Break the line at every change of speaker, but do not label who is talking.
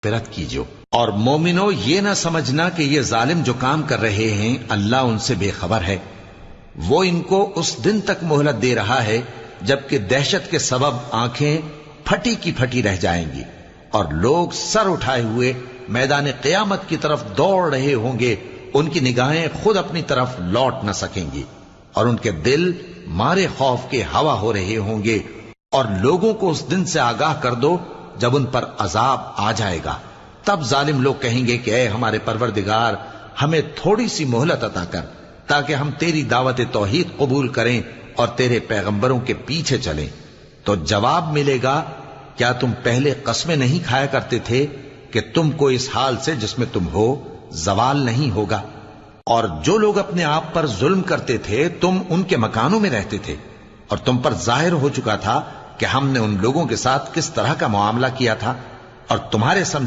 مغفرت کیجو۔ اور مومنو، یہ نہ سمجھنا کہ یہ ظالم جو کام کر رہے ہیں اللہ ان سے بے خبر ہے۔ وہ ان کو اس دن تک مہلت دے رہا ہے جبکہ دہشت کے سبب آنکھیں پھٹی کی پھٹی رہ جائیں گی اور لوگ سر اٹھائے ہوئے میدان قیامت کی طرف دوڑ رہے ہوں گے، ان کی نگاہیں خود اپنی طرف لوٹ نہ سکیں گی اور ان کے دل مارے خوف کے ہوا ہو رہے ہوں گے۔ اور لوگوں کو اس دن سے آگاہ کر دو جب ان پر عذاب آ جائے گا، تب ظالم لوگ کہیں گے کہ اے ہمارے پروردگار، ہمیں تھوڑی سی مہلت عطا کر تاکہ ہم تیری دعوت توحید قبول کریں اور تیرے پیغمبروں کے پیچھے چلیں۔ تو جواب ملے گا، کیا تم پہلے قسمیں نہیں کھایا کرتے تھے کہ تم کو اس حال سے جس میں تم ہو زوال نہیں ہوگا؟ اور جو لوگ اپنے آپ پر ظلم کرتے تھے تم ان کے مکانوں میں رہتے تھے، اور تم پر ظاہر ہو چکا تھا کہ ہم نے ان لوگوں کے ساتھ کس طرح کا معاملہ کیا تھا، اور تمہارے سمجھا